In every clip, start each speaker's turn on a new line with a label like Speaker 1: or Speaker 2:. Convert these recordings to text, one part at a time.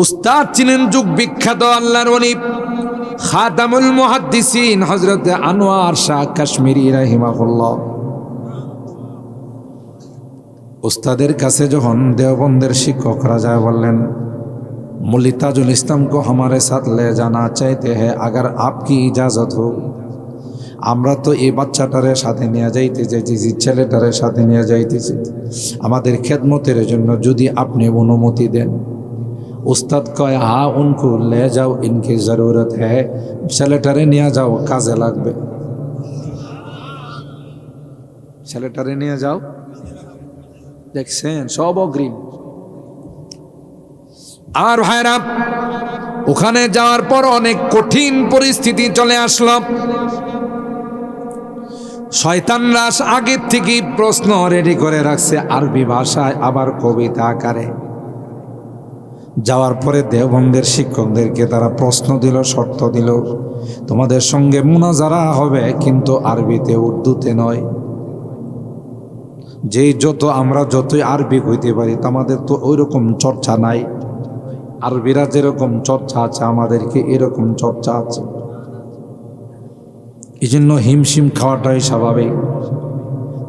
Speaker 1: উস্তাদ ছিলেন যুগ বিখ্যাত আল্লাহর ওলি খাতামুল মুহাদ্দিসিন হযরত আনোয়ার শাহ কাশ্মীরি রাহিমাহুল্লাহ। উস্তাদের কাছে যখন দেওবন্দের শিক্ষকরা যায় বললেন, मौलवी ताजुल इस्लाम को हमारे साथ ले जाना चाहते हैं, अगर आपकी इजाज़त हो। আমরা তো এই বাচ্চাটারে সাথে নিয়ে যাইতেছি, ছেলেটারে সাথে নিয়ে যাইতেছি আমাদের খেদমতের জন্য, যদি আপনি অনুমতি দেন। উস্তাদ কয়, हाँ उनको ले जाओ, इनकी ज़रूरत है, ছেলেটারে নিয়ে যাও, কাজে লাগবে। ছেলেটারে নিয়ে যাও, দেখছেন সব অগ্রিম। আর ভাইরা, ওখানে যাওয়ার পর অনেক কঠিন পরিস্থিতি চলে আসলো। শয়তানরা আগের থেকে প্রশ্ন রেডি করে রাখছে আরবি ভাষায়, আবার কবিতা আকারে। যাওয়ার পরে দেওবন্দের শিক্ষকদেরকে তারা প্রশ্ন দিল, শর্ত দিল, তোমাদের সঙ্গে মুনাজারা হবে কিন্তু আরবিতে, উর্দুতে নয়। যেই আমরা যতই আরবি হইতে পারি, আমাদের তো ওই রকম চর্চা নাই। আরবিরা যেরকম চর্চা আছে, আমাদেরকে এরকম চর্চা আছে। এই জন্য হিমশিম খাওয়াটাই স্বাভাবিক।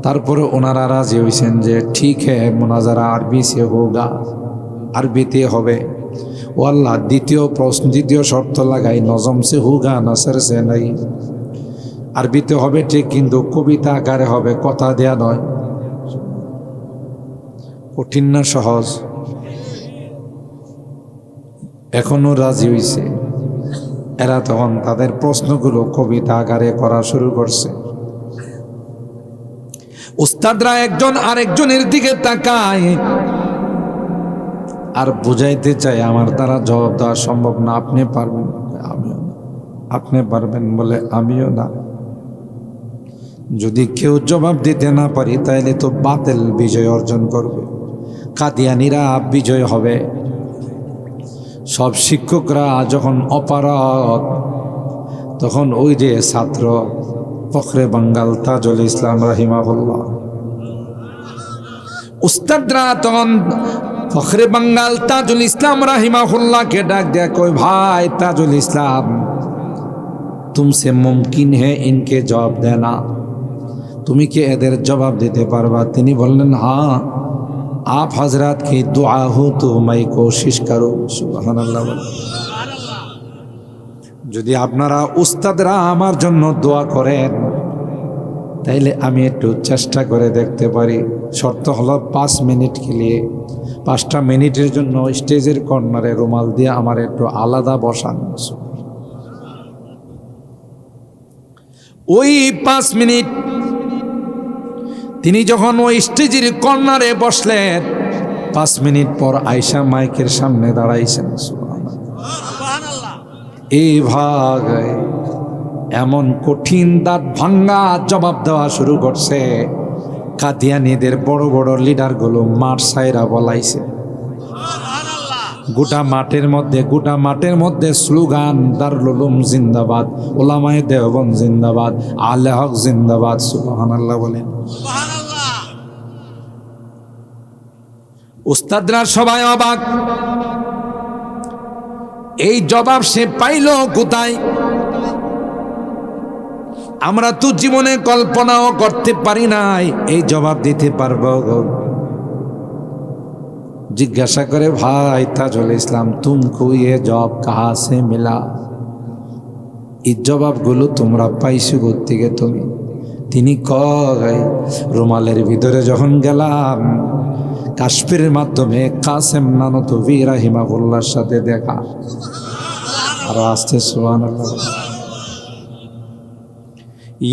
Speaker 1: তারপরে ওনারা রাজি হয়েছেন যে ঠিক হ্যাঁ, মুনাজারা আরবি সে হোগা, আরবিতে হবে। ও আল্লাহ, দ্বিতীয় শর্ত লাগাই, নজম সে হোগা, নাসর সে নাই। আরবিতে হবে ঠিক, কিন্তু কবিতা আকারে হবে, কথা দেয়া নয়। কঠিন না সহজ? এখনো রাজি হইছে। এরা তখন তাদের প্রশ্নগুলো কবিতা আকারে করা শুরু করছে। উস্তাদরা একজন আরেকজনের দিকে তাকায় আর বুঝাইতে চায়, আমার দ্বারা জবাব দেওয়া সম্ভব না, আপনি পারবেন? আমিও না। আপনি পারবেন বলে আমিও না। যদি কেউ জবাব দিতে না পারি, তাইলে তো বাতিল বিজয় অর্জন করবে, কাদিয়ানীরা বিজয় হবে। সব শিক্ষকরা যখন অপারগ, তখন ওই যে ছাত্র ফখরে বাঙ্গাল তাজুল ইসলাম রাহিমাহুল্লাহ, উস্তাদরা তখন ফখরে বাঙ্গাল তাজুল ইসলাম রাহিমাহুল্লাহকে ডাক দেয়া, কই ভাই তাজুল ইসলাম, तुमसे मुमकिन है इनके जवाब देना, তুমি কি এদের জবাব দিতে পারবা? তিনি বললেন, হ্যাঁ, आप हजरत की दुआ हो तो मैं कोशिश करूँ। सुबहानाल्लाह। যদি আপনারা উস্তাদরা আমার জন্য দোয়া করেন, তাইলে আমি একটু চেষ্টা করে দেখতে পারি। শর্ত হলো 5 মিনিট খেলিয়ে, 5টা মিনিটের জন্য স্টেজের কর্নারে রুমাল দিয়ে আমার একটু আলাদা বসান। ওই 5 মিনিট তিনি যখন ওই স্টেজের কর্নারে বসলেন, 5 মিনিট পর আয়েশা মাইকের সামনে দাঁড়াইছেন। এই ভাগ এমন কঠিন দাঁত ভাঙ্গা জবাব দেওয়া শুরু করছে, কাদিয়ানীদের বড় বড় লিডারগুলো মাঠ সাইরা বলাইছে। গোটা মাঠের মধ্যে স্লোগান, দারুল উলুম জিন্দাবাদ, ওলামায়ে দেওবন্দ জিন্দাবাদ, আলে হক জিন্দাবাদ। সুবহানাল্লাহ বলেন। উস্তাদরা সবাই অবাক, এই জবাব সে পাইল কোথায়? আমরা তো জীবনে কল্পনাও করতে পারি নাই এই জবাব দিতে পারবো। জিজ্ঞাসা করে, ভাই তাজুল ইসলাম, তুমকো ये জবাব কাহা সে মিলা? এই জবাবগুলো তোমরা পাইছো কোত্থেকে তুমি? তিনি কয়, রুমালের ভিতরে যখন গেলাম, কাশ্মীরের মাধ্যমে কাসেম নানতভী রাহিমাহুল্লাহর সাথে দেখা। আর আসতে সুবহানাল্লাহ।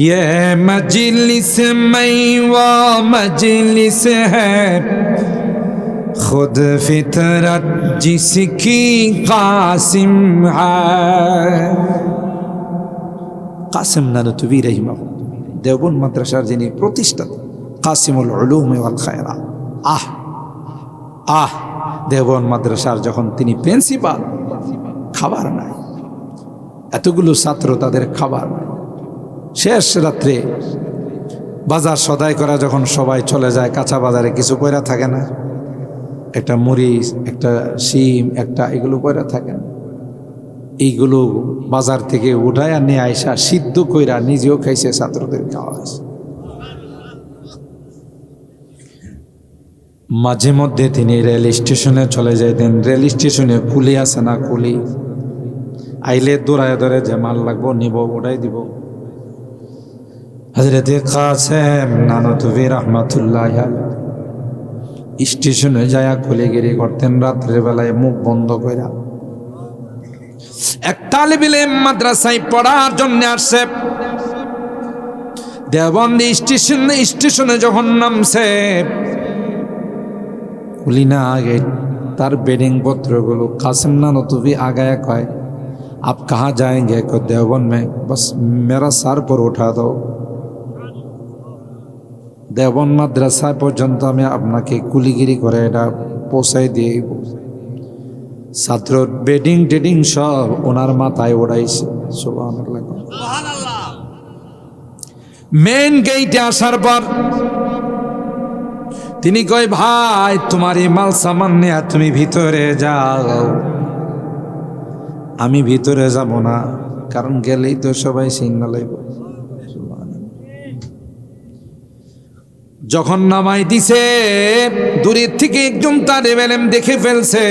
Speaker 1: ये मजलिस में वो मजलिस है, खुद फितरत जिसकी कासिम है। কাসেম নানতভী রাহিমাহুল্লাহ, দেওবন্দ মাদ্রাসার যিনি প্রতিষ্ঠাতা, কাসিমুল উলুম ওয়াল খায়রাত। দেওবন্দ মাদ্রাসার যখন তিনি প্রিন্সিপাল, খাবার নাই, এতগুলো ছাত্র, তাদের খাবার নাই। শেষ রাত্রে বাজার সদাই করা যখন সবাই চলে যায়, কাঁচা বাজারে কিছু পয়রা থাকে না, একটা মরিচ, একটা শিম, একটা এগুলো করে থাকেন, এইগুলো বাজার থেকে উঠায় নিয়ে আইসা সিদ্ধ কইরা নিজেও খাইছে, ছাত্রদের খাওয়া হয়েছে। মাঝে মধ্যে তিনি রেল স্টেশনে চলে যাইতেন। রেল স্টেশনে কুলি আছে না, কুলি আইলে দৌড়ায় ধরে যে মাল লাগবো নিব, ওটাই দিব। হযরত কাসেম নানতুবি রাহমাতুল্লাহ আলাইহি স্টেশনে যায়া কুলিগিরি করতেন রাত্রের বেলায় মুখ বন্ধ কইরা। এক তালিবে ইলম মাদ্রাসায় পড়ার জন্য আসছে, দেওবন্দি স্টেশনে যখন নামছে, কুলি না আগে তার বেডিং পত্রগুলো কাসেম नानोतवी आगाया कहे आप कहाँ जाएंगे? को देवबंद में, बस मेरा सर पर उठा दो। देवबंद মাদ্রাসা পর্যন্ত আমি আপনাকে কুলিগিরি করে এটা পৌঁছাই দিয়ে ছাত্র বেডিং টেডিং সব ওনার মাথায় ওড়াইছে। সুবহানাল্লাহ। মেন গেটে আসার পর তিনি কয়, ভাই তোমার এই মাল সামান নিয়ে তুমি ভিতরে যাও। আমি ভিতরে যাব না, কারণ গেলেই তো সবাই সিগন্যাল হইব। যখন নামাই দিছে, দূরের থেকে একজন তালেব ইলম দেখে ফেলছে।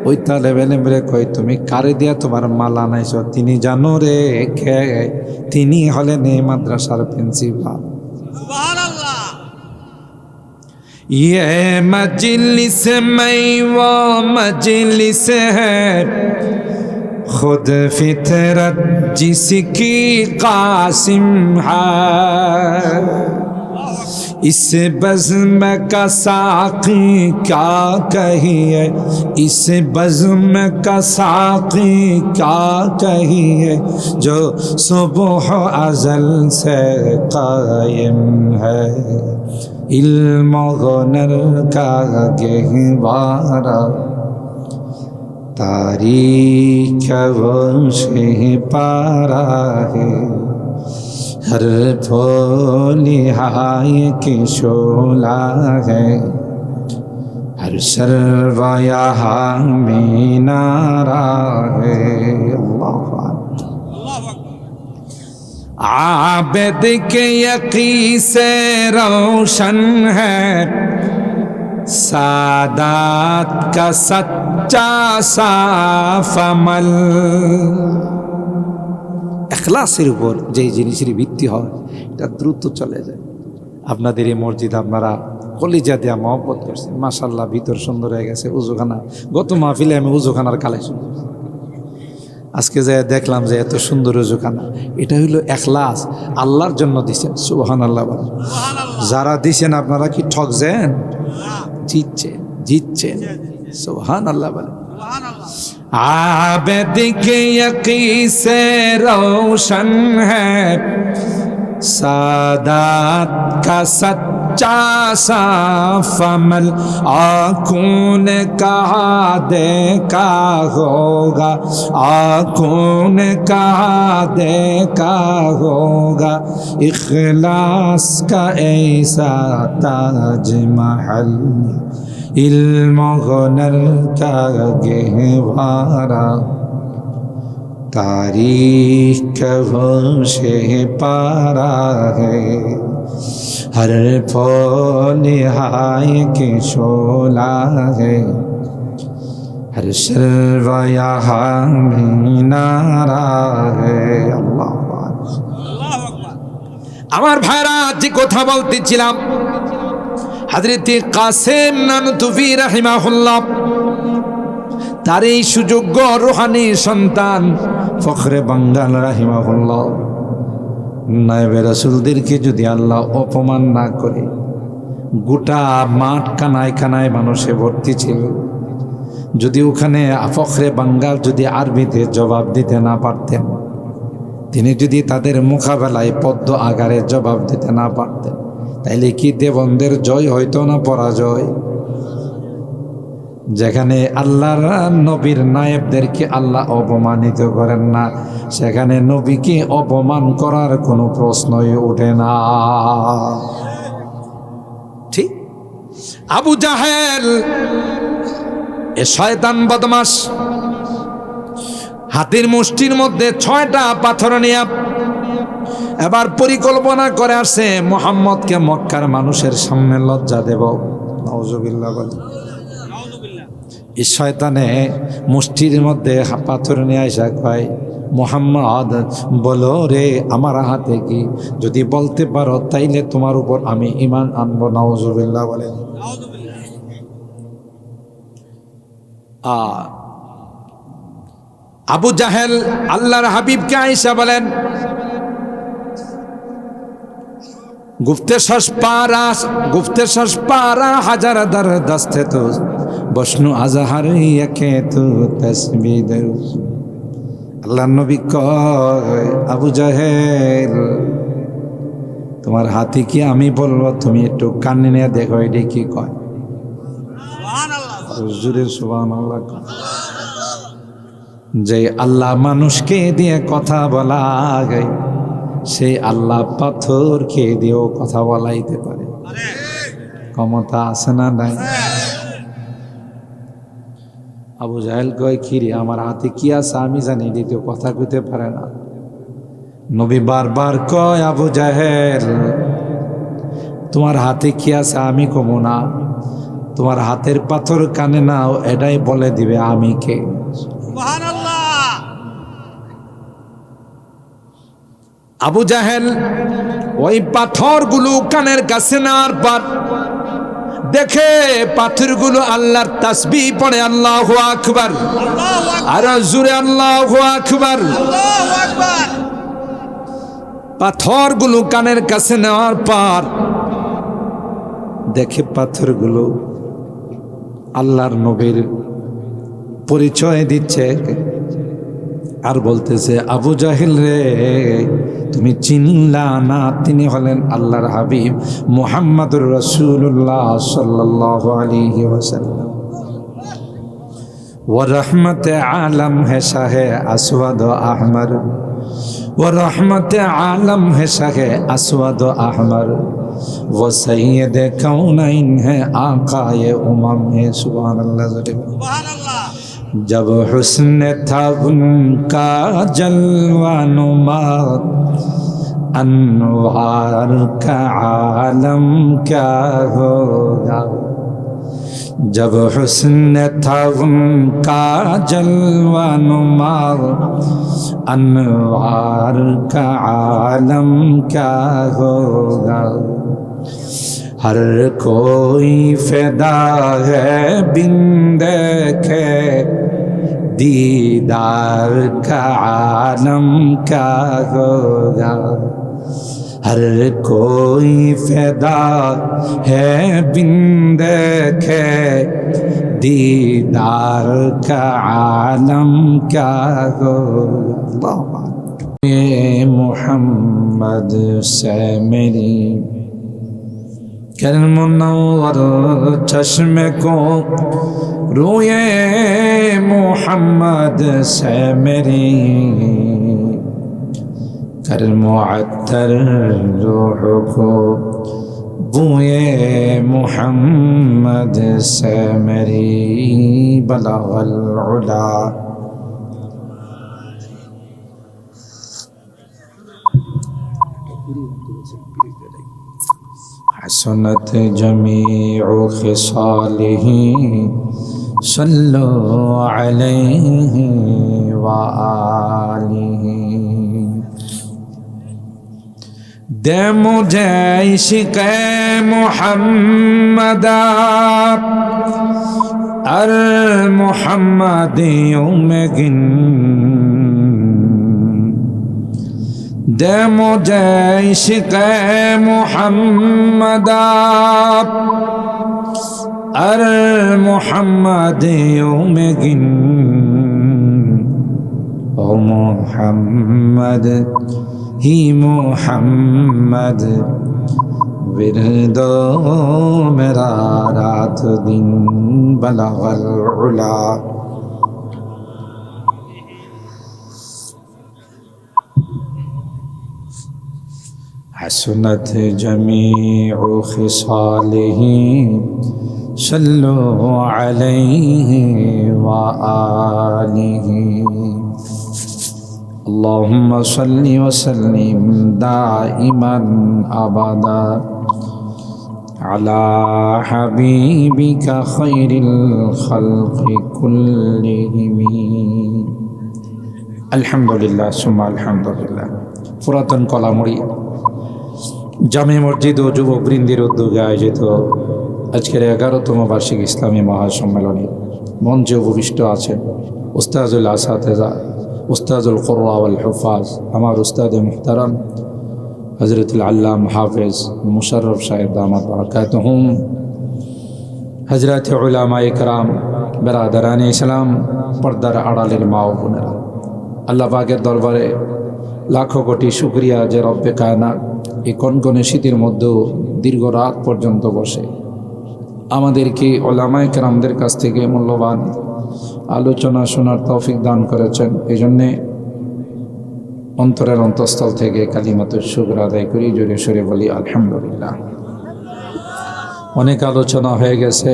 Speaker 1: ওই তালেব ইলম রে কয়, তুমি কারে দিয়া তোমার মাল আনাইছো? তিনি জানো রে কে? তিনি হলেন এই মাদ্রাসার প্রিন্সিপাল। সুবহানাল্লাহ। ये मजलिस में वो मजलिस है, खुद फितरत जिसकी कासिम है। इस बज़्म का साक़ी क्या कहिए, इस बज़्म का साक़ी क्या कहिए, जो सुबह अज़ल से कायम है। इल्म गुनर का गहवारा, तारीख वो से पारा है। हर फूली हाय की शोला है, हर शर्वा यहाँ में नारा है। अल्लाह आबिद के यकी से रोशन है, सादात का सच्चा साफ अमल। এখলাসের উপর যেই জিনিসের ভিত্তি হয় এটা দ্রুত চলে যায়। আপনাদের এই মসজিদ আপনারা কলিজা দেয়া মহব্বত করছেন, মাশাআল্লাহ ভিতর সুন্দর হয়ে গেছে। উজুখানা, গত মাহফিলে আমি উজুখানার কালেকশন করছি, আজকে যে দেখলাম যে এত সুন্দর উজুখানা। এটা হইল এখলাস, আল্লাহর জন্য দিছেন। সুবহানাল্লাহ। যারা দিছেন আপনারা কি ঠকছেন? জিতছেন। সুবহানাল্লাহ বলে। आबिद के यकी से रोशन है, सादात का सच्चा साफ अमल। आँखों ने कहा देखा होगा, आँखों ने कहा देखा होगा, इखलास का ऐसा ताज महल। इल्म गुनर का गहवारा, तारीख वो से पारा है। हर फूल हाय की शोला है, हर शर्वा यहाँ में नारा है। अल्लाह আমার ভাইরা, যে কথা বলতেছিলাম, হযরত কাসেম নানতুবি রাহিমাহুল্লাহ তার এই সুযোগ্য রুহানি সন্তান ফখরে বাঙ্গাল রাহিমাহুল্লাহ, নায়েবে রাসূলদেরকে যদি আল্লাহ অপমান না করে, গোটা মাঠ কানায় কানায় মানুষে ভর্তি ছিল, যদি ওখানে ফখরে বাঙ্গাল যদি আরবিতে জবাব দিতে না পারতেন, তিনি যদি তাদের মোকাবেলায় পদ্ম আগারে জবাব দিতে না পারতেন, তাইলে কি দেবন্দের জয় হইতো না পরাজয়? যেখানে আল্লাহর নবীর নায়েবদেরকে আল্লাহ অপমানিত করেন না, সেখানে নবীকে অপমান করার কোনো প্রশ্নই ওঠে না। ঠিক আবু জাহেল এ শয়তান বদমাশ হাতির মুষ্টির মধ্যে 6টা পাথর নিয়ে এবার পরিকল্পনা করে আসছে মুহাম্মদকে মক্কার মানুষের সামনে লজ্জা দেব। নাউজুবিল্লাহ বল। এই শয়তানে মুষ্টির মধ্যে পাথর নিয়ে আসা কয়, মুহাম্মদ বলো রে আমার হাতে কি, যদি বলতে পারো তাইলে তোমার উপর আমি ঈমান আনবো। নাউজুবিল্লাহ বলেন। আবু জাহেল আল্লাহর হাবিবকে আয়েশা বলেন, गुफ्ते पारा हजार दर दस्ते तो बशनु अजहर यके तो तस्बीह दरु। আল্লাহ নবী কয়, আবু জাহেল তোমার হাতে কি আমি বলবো, তুমি একটু কানে নিয়ে দেখো এটা কি কয়। সুবহানাল্লাহ, জোরে সুবহানাল্লাহ। যে আল্লাহ মানুষকে দিয়ে কথা বলা গায়, সেই আল্লাহ পাথরকে দিয়েও কথা বলাইতে পারে। ক্ষমতা আছে না নাই? আবু জাহেল কয়, কিরে আমার হাতে কি আছে আমি জানি, দ্বিতীয় কথা কইতে পারে না। নবী বারবার কয়, আবু জাহেল তোমার হাতে কি আছে আমি কমু না, তোমার হাতের পাথর কানে নাও, এটাই বলে দিবে আমি কে। সুবহানাল্লাহ। আবু জাহেল ওই পাথরগুলো কানের কাছে নেওয়ার পর দেখে পাথরগুলো আল্লাহর তাসবিহ পড়ে, আল্লাহু আকবার, আর জোরে আল্লাহু আকবার। পাথরগুলো কানের কাছে নেওয়ার পর দেখে পাথরগুলো আল্লাহর নবীর পরিচয় দিচ্ছে আর বলতেছে, আবু জাহেল রে তুমি চিনলা না, তিনি হলেন আল্লাহর হাবিব মুহাম্মাদুর রাসূলুল্লাহ সাল্লাল্লাহু আলাইহি ওয়াসাল্লাম। ওয়া রহমতে আলম হে শাহে আসওয়াদ আহমর, ওয়া রহমতে আলম হে শাহে আসওয়াদ আহমর, वो सैयद कौनैन है आकाए उमम है। सुभानअल्लाह, सुभानअल्लाह। जब हुस्न था उनका जलवा नुमा, अनवार का आलम क्या होगा। जब हुस्न था उनका जलवा नुमा, अनवार का आलम क्या होगा। हर कोई फिदा है बिन देखे, दीदार का आलम क्या होगा। हर कोई फिदा है बिन देखे, दीदार का आलम क्या होगा। ये मोहम्मद से मेरी कर मुनव्वर चश्मे को, रोए मोहम्मद से मेरी कर मुअत्तर रूह को, बूए मोहम्मद से मेरी बलगल उला। हसनत जमीउ खिसालिही सल्लु अलैहि व आलिही। दे मुझे इश्क़ मुहम्मदा, अर मुहम्मदियों में गिन। दे मुझे इश्क़ मुहम्मदा, अर मुहम्मदियों में गिन। ओ मुहम्मद ही मुहम्मद, विरदो मेरा रात दिन बलगल उला। حسنت جميع خصاله صلوا عليه وآله اللهم صل وسلم دائما أبدا على حبيبك خير الخلق كلهم الحمد لله ثم الحمد لله পুরাতন কলামুড়ি জামে মসজিদ ও যুবকবৃন্দের উদ্যোগে আয়োজিত আজকের 11তম বার্ষিক ইসলামী মহাসম্মেলনে মঞ্চে উপবিষ্ট আছেন উস্তাজুল আসাতেজা উস্তাজুল কুররা ওয়াল হুফাজ আমার উস্তাদে মুহতারাম হযরতুল আল্লাম হাফেজ মুশাররফ সাহেব দামাত বারাকাতুহুম হযরত উলামায়ে কেরাম বেরাদারানে ইসলাম পর্দার আড়ালের মা ও বোনেরা আল্লাহ পাকের দরবারে লাখো কোটি শুকরিয়া যে রব্বে কায়নাত এই কনকনে শীতের মধ্যেও দীর্ঘ রাত পর্যন্ত বসে আমাদেরকে উলামায়ে কেরামদের কাছ থেকে মূল্যবান আলোচনা শোনার তৌফিক দান করেছেন। এই জন্যে অন্তরের অন্তঃস্থল থেকে কালিমাতুশ শুকর আদায় করি, জোরে সোরে বলি আলহামদুলিল্লাহ। অনেক আলোচনা হয়ে গেছে,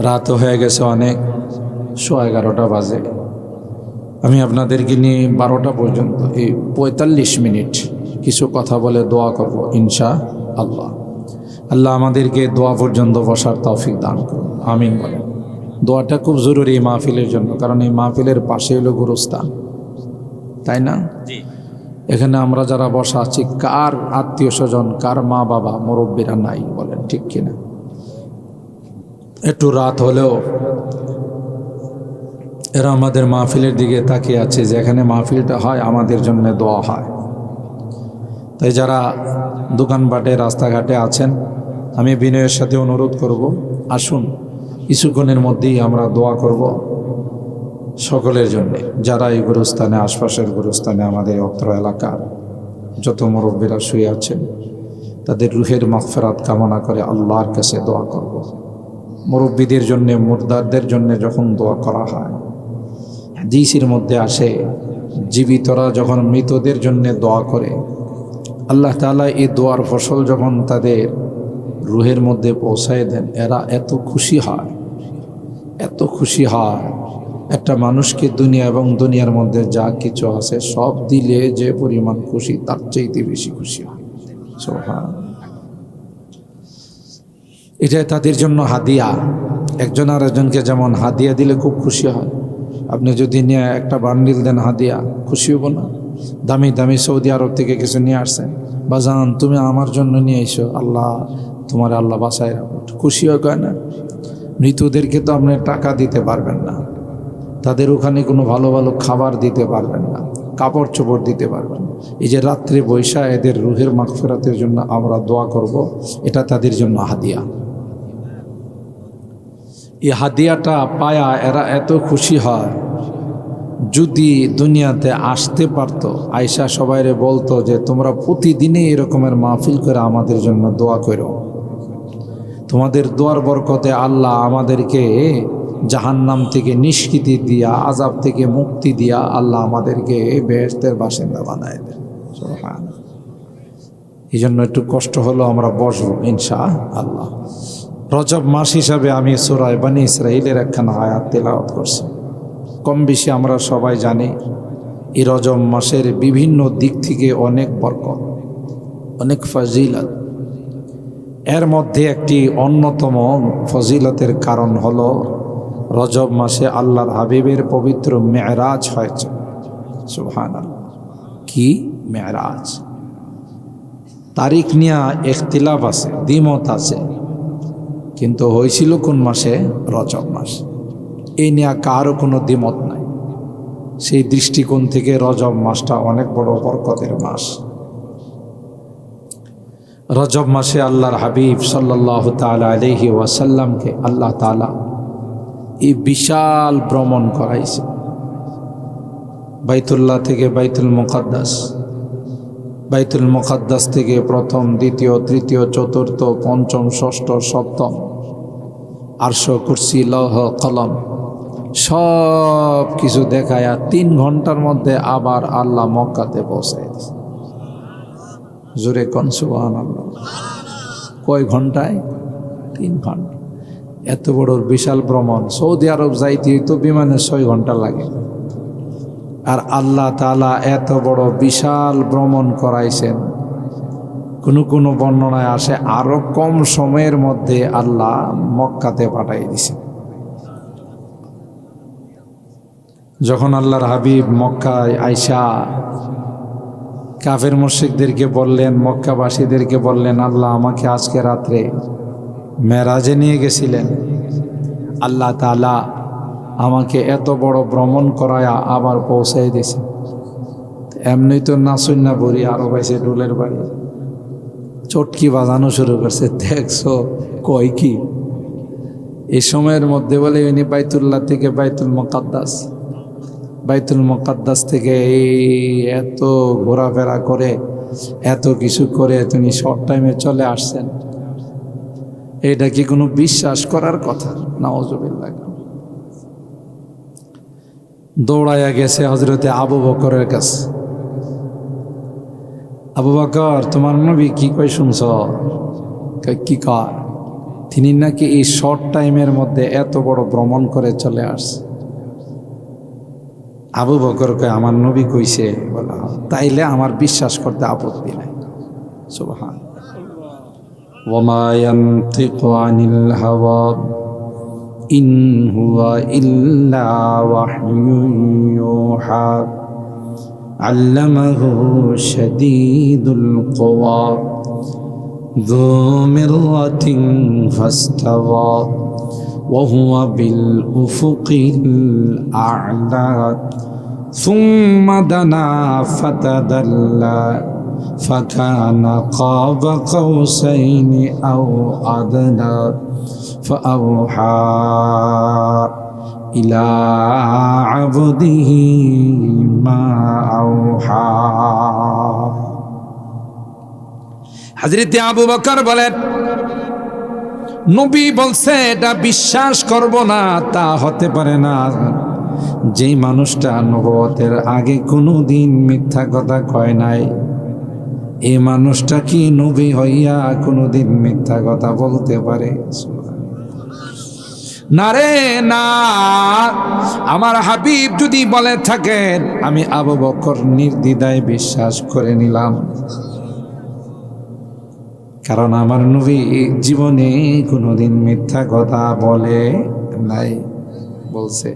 Speaker 1: রাতও হয়ে গেছে, অনেক 11:30 বাজে। আমি আপনাদেরকে নিয়ে 12টা পর্যন্ত এই 45 মিনিট কিছু কথা বলে দোয়া করব ইনশা আল্লাহ। আল্লাহ আমাদেরকে দোয়া পর্যন্ত বসার তৌফিক দান করুন, আমিন বলেন। দোয়াটা খুব জরুরি এই মাহফিলের জন্য, কারণ এই মাহফিলের পাশে হলো গুরুস্থান, তাই না? এখানে আমরা যারা বসা আছি, কার আত্মীয় স্বজন, কার মা বাবা মুরব্বীরা নাই বলেন, ঠিক কিনা? একটু রাত হলেও এরা আমাদের মাহফিলের দিকে তাকিয়ে আছে, যেখানে মাহফিলটা হয় আমাদের জন্য দোয়া হয়। তাই যারা দোকানপাটে রাস্তাঘাটে আছেন, আমি বিনয়ের সাথে অনুরোধ করব, আসুন কিছুক্ষণের মধ্যেই আমরা দোয়া করব সকলের জন্যে, যারা এই গুরুস্থানে, আশপাশের গুরুস্থানে, আমাদের অত্র এলাকার যত মুরব্বীরা শুয়ে আছেন, তাদের রুহের মাগফিরাত কামনা করে আল্লাহর কাছে দোয়া করব। মুরব্বীদের জন্যে, মুর্দারদের জন্যে যখন দোয়া করা হয়, হাদিসের মধ্যে আসে, জীবিতরা যখন মৃতদের জন্যে দোয়া করে, আল্লাহ তাআলা এই দোয়ার ফসল যখন তাদের রুহের মধ্যে পৌঁছায় দেন, এরা এত খুশি হয়, এত খুশি হয়। একটা মানুষকে দুনিয়া এবং দুনিয়ার মধ্যে যা কিছু আছে সব দিলে যে পরিমাণ খুশি, তার চাইতে বেশি খুশি হয়। এটাই তাদের জন্য হাদিয়া। একজন আর একজনকে যেমন হাদিয়া দিলে খুব খুশি হয়, আপনি যদি নিয়ে একটা বান্ডিল দেন হাদিয়া, খুশি হব না? দামি দামি সৌদি আরব থেকে কিছু নিয়ে আসছেন, বাজান তুমি আমার জন্য নিয়ে এসো, আল্লাহ তোমার আল্লাহ বাসায় রাখো, খুশি হয় না? মৃতদেরকে তো আপনি টাকা দিতে পারবেন না, তাদের ওখানে কোনো ভালো ভালো খাবার দিতে পারবেন না, কাপড় চোপড় দিতে পারবেন না। এই যে রাত্রে বৈশা এদের রুহের মাগফিরাতের জন্য আমরা দোয়া করব, এটা তাদের জন্য হাদিয়া। এই হাদিয়াটা পায়া এরা এত খুশি হয়, যদি দুনিয়াতে আসতে পারতো, আয়সা সবাইরে বলতো যে তোমরা প্রতিদিনই এরকমের মাহফিল করে আমাদের জন্য দোয়া করো, তোমাদের দোয়ার বরকতে আল্লাহ আমাদেরকে জাহান্নাম থেকে নিষ্কৃতি দিয়া, আযাব থেকে মুক্তি দিয়া আল্লাহ আমাদেরকে বেহেশতের বাসিন্দা বানায় দেন। সুবহানাল্লাহ। এই জন্য একটু কষ্ট হলো, আমরা বসবো ইনশাআল্লাহ। রজব মাস হিসাবে আমি সূরা বনী ইসরাঈলের একখানা আয়াত তেলাওয়াত করছি। কম বেশি আমরা সবাই জানি এই রজব মাসের বিভিন্ন দিক থেকে অনেক বরকত, অনেক ফজিলত। এর মধ্যে একটি অন্যতম ফজিলতের কারণ হলো রজব মাসে আল্লাহর হাবিবের পবিত্র মেরাজ হয়েছে। সুবহানাল্লাহ। কি মেরাজ? তারিখ নিয়ে ইখতিলাফ আছে, দ্বিমত আছে, কিন্তু হয়েছিল কোন মাসে? রজব মাস। এই নিয়ে কারও কোনো দ্বিমত নাই। সেই দৃষ্টিকোণ থেকে রজব মাসটা অনেক বড় বরকতের মাস। রজব মাসে আল্লাহর হাবিব সাল্লাল্লাহু তাআলা আলাইহি ওয়াসাল্লামকে আল্লাহ তাআলা এই বিশাল ভ্রমণ করাইছে, বাইতুল্লাহ থেকে বাইতুল মুকাদ্দাস, বাইতুল মুকাদ্দাস থেকে প্রথম, দ্বিতীয়, তৃতীয়, চতুর্থ, পঞ্চম, ষষ্ঠ, সপ্তম, আরশ, কুরসি, লৌহ, কলম সব কিছু দেখায়া 3 ঘন্টার মধ্যে আবার আল্লাহ মক্কাতে পৌঁছায় দিয়েছে। জোরে কোন সুবহানাল্লাহ। কয় ঘন্টায়? 3 ঘন্টা। এত বড় বিশাল ভ্রমণ, সৌদি আরব যাইতে তো বিমানে 6 ঘন্টা লাগে। আর আল্লাহ তাআলা এত বড় বিশাল ভ্রমণ করাইছেন, কোনো বর্ণনায় আসে আরো কম সময়ের মধ্যে আল্লাহ মক্কাতে পাঠাই দিছেন। যখন আল্লাহর হাবিব মক্কায় আইসা কাফের মুশরিকদেরকে বললেন, মক্কাবাসীদেরকে বললেন, আল্লাহ আমাকে আজকে রাত্রে মেরাজে নিয়ে গেছিলেন, আল্লাহ তাআলা আমাকে এত বড় ভ্রমণ করায়া আবার পৌঁছাই দিয়েছে। এমনি তো নাচুন্না বড়ি আরো পাইছে ডোলের বাড়ি, চটকি বাজানো শুরু করছে। দেখছো কয় কি? এই সময়ের মধ্যে বলে উনি বাইতুল্লাহ থেকে বাইতুল মুকাদ্দাস থেকে এই এত ঘোরাফেরা করে এত কিছু করে তিনি শর্ট টাইমে চলে আসছেন। এটা কি কোনো বিশ্বাস করার কথা? নাউজুবিল্লাহ। দৌড়াইয়া গেছে হযরতে আবু বকরের কাছে। আবু বকর, তোমার নবী কি কই শুনছ? কি কয়? তিনি নাকি এই শর্ট টাইমের মধ্যে এত বড় ভ্রমণ করে চলে আসছে। আবু বকর কয়, আমার নবী কইছে, বলা তাইলে আমার বিশ্বাস করতে আপত্তি নাই। সুবহান। ওয়া মা ইয়ানতিকু আনিল হাওয়া ইন হুয়া ইল্লা ওয়াহয়ুন ইউহা আল্লামাহু শাদীদুল কুওয়া যু মিররাতিন ফাস্তাওয়া وهو بالأفق الأعلى ثم دنا فتدلى فكان قاب قوسين أو أدنى فأوحى إلى عبده ما أوحى। হযরত আবু বকর বলেন, নবী বলছে এটা বিশ্বাস করব না তা হতে পারে না। যে মানুষটা নবুয়তের আগে কোনোদিন মিথ্যা কথা কয় নাই, এই মানুষটা কি নবী হইয়া কোনোদিন মিথ্যা কথা বলতে পারে? না রে না। আমার হাবিব যদি বলে থাকেন, আমি আবু বকর নির্দ্বিধায় বিশ্বাস করে নিলাম, কারণ আমার নবী জীবনে কোনোদিন মিথ্যা কথা বলে নাই। বলছে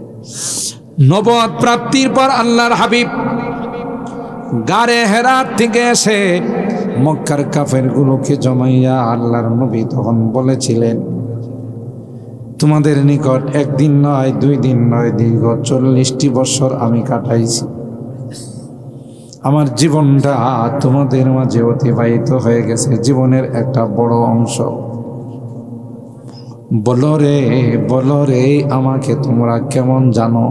Speaker 1: নবুয়ত প্রাপ্তির পর আল্লাহর হাবিব গারে হেরাত থেকে এসে মক্কার কাফেরগুলোকে জমাইয়া আল্লাহর নবী তখন বলেছিলেন, তোমাদের নিকট একদিন নয়, 2 দিন নয়, দীর্ঘ 40টি বছর আমি কাটাইছি। আমার জীবনটা তোমাদের মাঝে অতিবাহিত হয়ে গেছে, জীবনের একটা বড় অংশ। বলো রে আমাকে তোমরা কেমন জানো?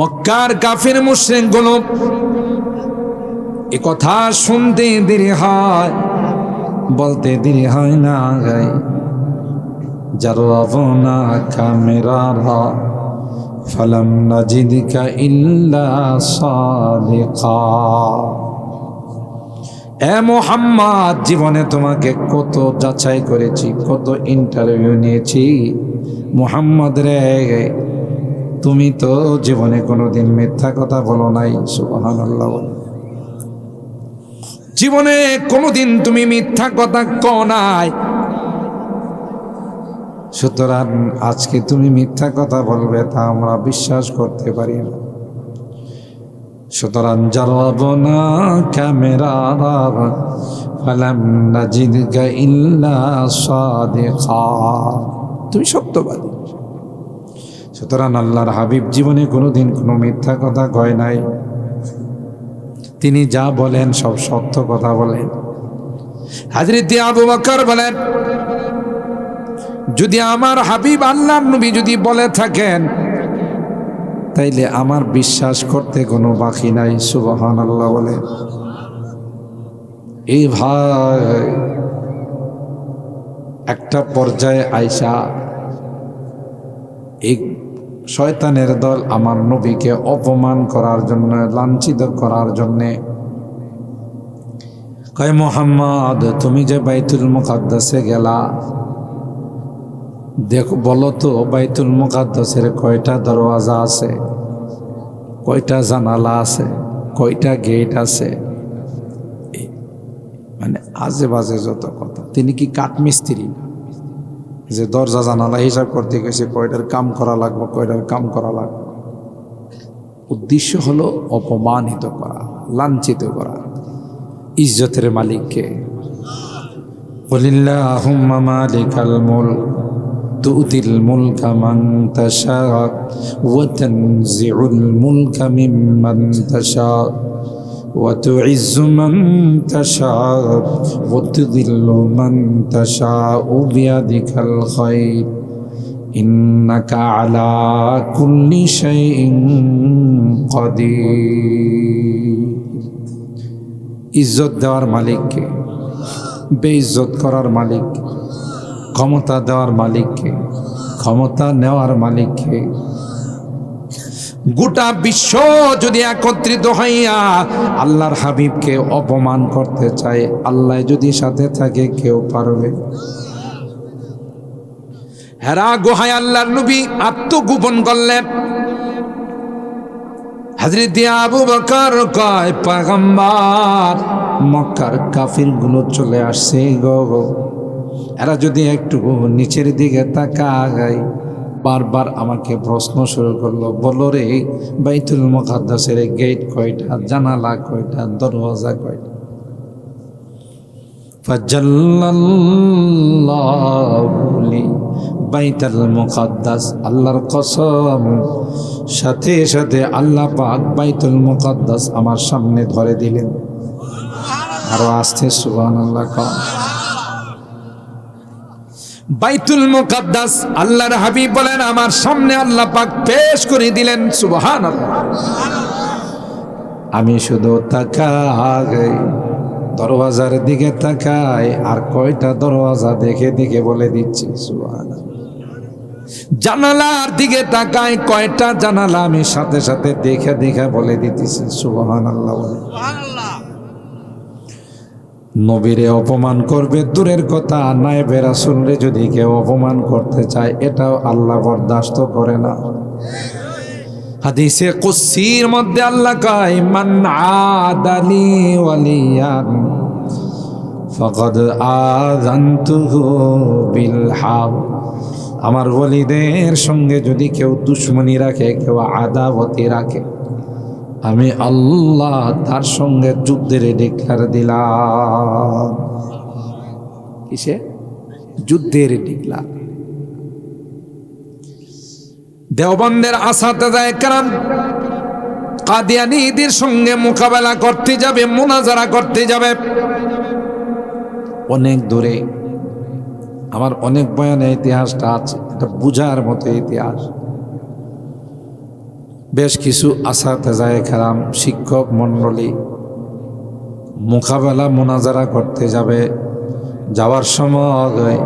Speaker 1: মক্কার কাফির মুশরিকগুলো এ কথা শুনতে দেরি হয়, বলতে দেরি হয় না। জাররাবনা কামিরারা ফালাম নাজিদকা ইল্লা সাদিকা। এ মুহাম্মদ, জীবনে তোমাকে কত যাচাই করেছি, কত ইন্টারভিউ নিয়েছি। মুহাম্মদ রে, তুমি তো জীবনে কোনোদিন মিথ্যা কথা বলো নাই। সুবহানাল্লাহ। জীবনে কোনোদিন তুমি মিথ্যা কথা কও নাই, সুতরাং আজকে তুমি মিথ্যা কথা বলবে তা আমরা বিশ্বাস করতে পারি না। সুতরাং জাররাবনা কামিরারা ফালাম নাজিদকা ইল্লা সাদিকা, তুমি সত্যবাদী। সুতরাং আল্লাহর হাবিব জীবনে কোনোদিন কোনো মিথ্যা কথা কয় নাই। তিনি যা বলেন সব সত্য কথা বলেন। হযরত আবু বকর বলেন, যদি আমার হাবিব আল্লাহর নবী যদি বলে থাকেন, তাইলে আমার বিশ্বাস করতে কোনো বাকি নাই। সুবহানাল্লাহ বলে। এই ভাই একটা পর্যায়ে আইসা এই শয়তানের দল আমার নবীকে অপমান করার জন্য, লাঞ্ছিত করার জন্যে কয় মোহাম্মদ, তুমি যে বাইতুল মুকাদ্দাসে গেলা, দেখো বলো তো বাইতুল মুকাদ্দাসের কয়টা দরওয়াজা আছে, কয়টা জানালা আছে, কয়টা গেট আছে? মানে আজে বাজে যত কথা। তিনি কি কাঠমিস্ত্রি যে দরজা জানালা হিসাব করতে গেছে কয়টার কাম করা লাগবে, কয়টার কাম করা লাগবে? উদ্দেশ্য হলো অপমানিত করা, লাঞ্ছিত করা। ইজ্জতের মালিককে কুলিল্লাহুম্মা মালিকাল মুলক তুতিল মুলকা মান তাশা ওয়া তানজিউল মুলকা মিম্মান তাশা ওয়া তুইজ্জু মান তাশা ওয়া তুযিল্লু মান তাশা বিয়াদিকাল খায়র ইন্নাকা আলা কুল্লি শাইইন কাদির। ইজ্জত দেওয়ার মালিককে, বেইজ্জত করার মালিককে, ক্ষমতা দেওয়ার মালিককে, ক্ষমতা নেওয়ার মালিককে। গোটা বিশ্ব যদি একত্রিত হইয়া আল্লাহর হাবিবকে অপমান করতে চায়, আল্লাহ যদি সাথে থাকে কেউ পারবে? হেরা গুহায় আল্লাহর নবী আত্মগোপন করলেন। হযরত আবু বকর কয়, পয়গম্বর, মক্কার কাফিরগুলো চলে আসছে গো, এরা যদি একটু নিচের দিকে তাকায়, বারবার আমাকে প্রশ্ন শুরু করলো, বলো রে বাইতুল মুকাদ্দাসের গেট কয়টা, জানালা কয়টা, দরওয়াজা কয়টা? ফাজাল্লাল্লাহু লি বাইতুল মুকাদ্দাস, আল্লাহর কসম, সাথে সাথে আল্লাহ পাক বাইতুল মুকাদ্দাস আমার সামনে ধরে দিলেন। আরো আস্তে সুবহানাল্লাহ কও। বাইতুল মুকাদ্দাস আল্লাহর হাবিব বলেন আমার সামনে আল্লাহ পাক পেশ করে দিলেন। সুবহানাল্লাহ। আমি শুধু তাকাই, দরওয়াজার দিকে তাকাই, আর কয়টা দরওয়াজা দেখে দেখে বলে দিচ্ছি। সুবহানাল্লাহ। জানালার দিকে তাকাই, কয়টা জানালা আমি সাথে সাথে দেখে দেখে বলে দিতেছি। সুবহানাল্লাহ। নবীরে অপমান করবে দূরের কথা, নায়েবে রাসূলরে যদি কেউ অপমান করতে চায়, এটাও আল্লাহ বরদাস্ত করে না। হাদিসে কুদসির মধ্যে আল্লাহ কয়, মান আদালি ওয়ালিয়ান ফাকাদ আযানতুহু বিল হারব। আমার ওলিদের সঙ্গে যদি কেউ দুশমনি রাখে, কেউ আদাওয়াতি রাখে, আমি আল্লাহ তার সঙ্গে যুদ্ধের ডিক্লার দিলাম। কিসে? যুদ্ধের ডিক্লার। দেওবন্দের আসাতেজায়ে কেরাম কাদিয়ানীদের সঙ্গে মোকাবেলা করতে যাবে, মুনাজারা করতে যাবে অনেক দূরে। আমার অনেক বয়ানে ইতিহাসটা আছে, এটা বুঝার মতো ইতিহাস। বেশ কিছু আসাতেজায়ে কেরাম, শিক্ষক মণ্ডলী মোকাবেলা মুনাজারা করতে যাবে। যাওয়ার সময়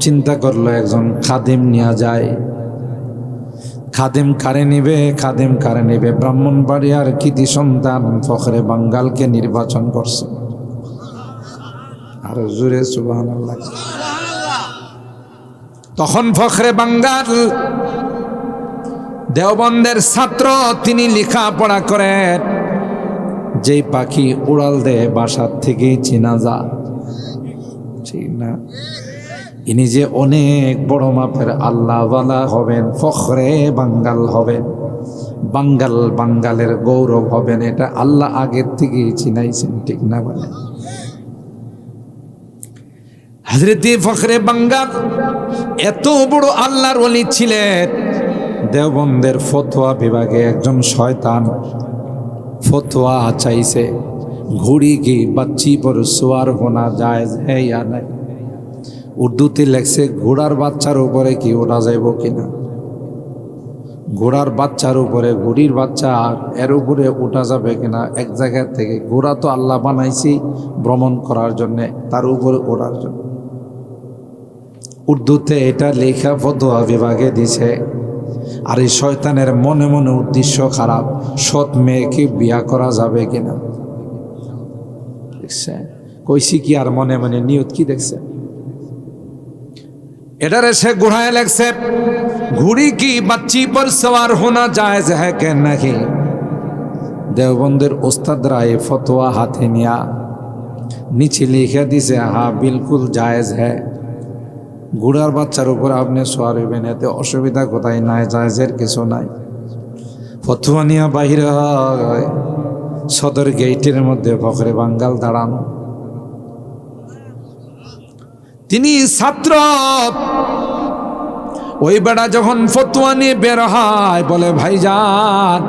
Speaker 1: চিন্তা করলো একজন খাদিম নিয়ে যায়। খাদিম কারে নিবে? খাদিম কারে নিবে? ব্রাহ্মণবাড়িয়ার কৃতি সন্তান ফখরে বাঙ্গালকে নির্বাচন করছে। আর জোরে সুবহানাল্লাহ। তখন ফখরে বাঙ্গাল দেওবন্দের ছাত্র, তিনি লেখাপড়া করেন। যেই পাখি উড়াল দেয় বাসার থেকেই চেনা যায়, ঠিক না? ইনি যে অনেক বড় মাপের আল্লাহওয়ালা হবেন, ফখরে বাঙ্গাল হবেন, বাঙ্গালের গৌরব হবেন, এটা আল্লাহ আগের থেকেই চিনাইছেন, ঠিক না বলেন? হযরত ফখরে বাঙ্গাল এত বড় আল্লাহর ওলি ছিলেন। দেওবন্দের ফতোয়া বিভাগে একজন শয়তান ফতোয়া চাইছে, ঘোড়ি কি বাচ্চি পর সোয়ার হোনা জায়েজ है या नहीं। উর্দুতে লেখছে ঘোড়ার বাচ্চার উপরে কি ওঠা যাইব কিনা। ঘোড়ার বাচ্চার উপরে, ঘোড়ির বাচ্চা এর উপরে ওঠা যাবে কিনা। এক জায়গা থেকে ঘোড়া তো আল্লাহ বানাইছি ভ্রমণ করার জন্যে, তার উপরে ওঠার জন্য। উর্দুতে এটা লেখা ফতোয়া বিভাগে দিছে। আর এই শয়তানের মনে মনে উদ্দেশ্য খারাপ, সৎ মেয়েকে বিয়া করা যাবে কিনা। দেখছে কইছি কি আর মনে মনে নিয়ত কি দেখছে এটারে সে ঘুরায় লাগছে ঘুড়ি কি বাচ্চি পর সওয়ার হোনা জায়েজ হ্যাঁ কে নাকি দেওবন্দের ওস্তাদরা এ ফতোয়া হাতে নিয়া নিচে লিখে দিছে হ্যাঁ বিলকুল জায়েজ হ্যাঁ ঘোড়ার বাচ্চার উপর আপনি সোয়ার হইবেন এতে অসুবিধা কোথায় নাই জায়েজের কিছু নাই ফতোয়া নিয়া বাহির হয় সদর গেটের মধ্যে ফখরে বাঙ্গাল দাঁড়ানো তিনি ছাত্র ওই বেড়া যখন ফতোয়া নিয়ে বের হয় বলে ভাইজান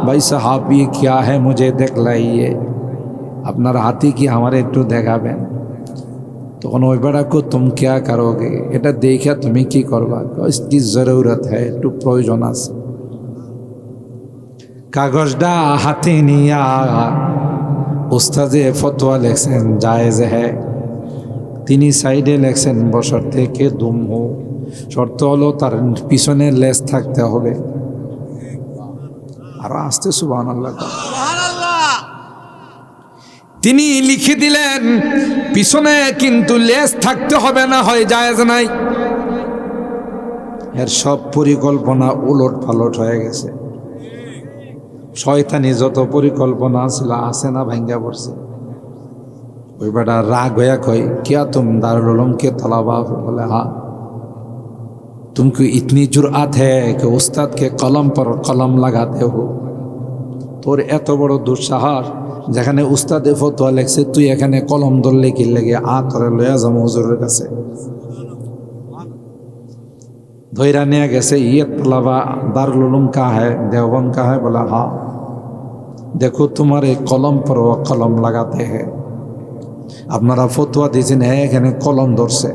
Speaker 1: ভাই সাহাব ये क्या है मुझे दिखलाइए আপনার হাতে কি আমার একটু দেখাবেন তখন ওই বেড়া কো तुम क्या करोगे এটা দেখে তুমি কি করবা इसकी जरूरत है একটু প্রয়োজন আছে কাগজটা হাতে নিয়া উস্তাদে ফতোয়া লেখছেন জায়েজ হ্যাঁ তিনি সাইডে লেখছেন বছর থেকে দুমহু শর্ত হলো তার পিছনে লেজ থাকতে হবে আর আসতে সুবহানাল্লাহ তিনি লিখে দিলেন পিছনে কিন্তু লেজ থাকতে হবে না হয় জায়েজ নাই এর সব পরিকল্পনা উলট পালট হয়ে গেছে শয়তানি যত পরিকল্পনা ছিল আছে না ভাঙ্গা পড়ছে ওই বেটা राग होया कोई क्या तुम दारुल उलूम के तलबा बोले हाँ तुमको इतनी जुर्अत है कि उस्ताद के कलम पर कलम लगाते हो তোর এত বড় দুঃসাহস যেখানে উস্তাদে ফতোয়া লেখছে তুই এখানে কলম ধরলে কি লেগে করে লয়া যাবো হুজুরের কাছে ধৈরা নিয়ে গেছে ये तलबा दारुल उलूम का है देवबंद का है बोला हाँ देखो तुम्हारे कलम पर वो कलम लगाते हैं আপনারা ফতোয়া দিয়েছেন হ্যাঁ এখানে কলম ধরছে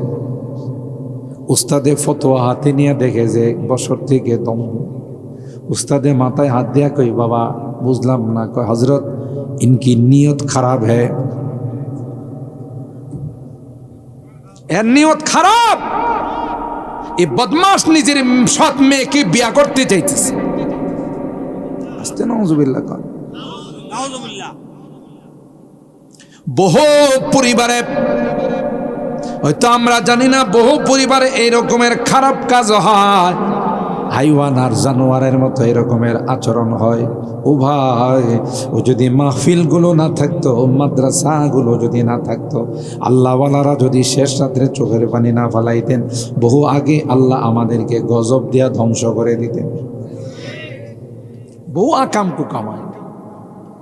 Speaker 1: উস্তাদে ফতোয়া হাতে নিয়ে দেখে যে বছর থেকে দম উস্তাদে মাথায় হাত দিয়া কই বাবা বুঝলাম না কই হযরত ইনকি নিয়ত খারাপ হ্যাঁ এর নিয়ত খারাপ এই বদমাশ নিজের সৎ মেয়েকে বিয়া করতে চাইতেছে আস্তে নাউজুবিল্লাহ কর নাউজুবিল্লাহ বহু পরিবারে হয়তো আমরা জানি না বহু পরিবারে এই রকমের খারাপ কাজ হয় হাইওয়ান আর জানোয়ারের মতো এরকমের আচরণ হয় ও ভাই ও যদি মাহফিলগুলো না থাকতো মাদ্রাসাগুলো যদি না থাকতো আল্লাহওয়ালারা যদি শেষ রাত্রে চোখের পানি না ফালাইতেন বহু আগে আল্লাহ আমাদেরকে গজব দিয়া ধ্বংস করে দিতেন বহু আকাম কুকামায়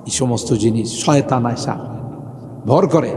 Speaker 1: এই সমস্ত জিনিস শয়তান আয়সা ভর করে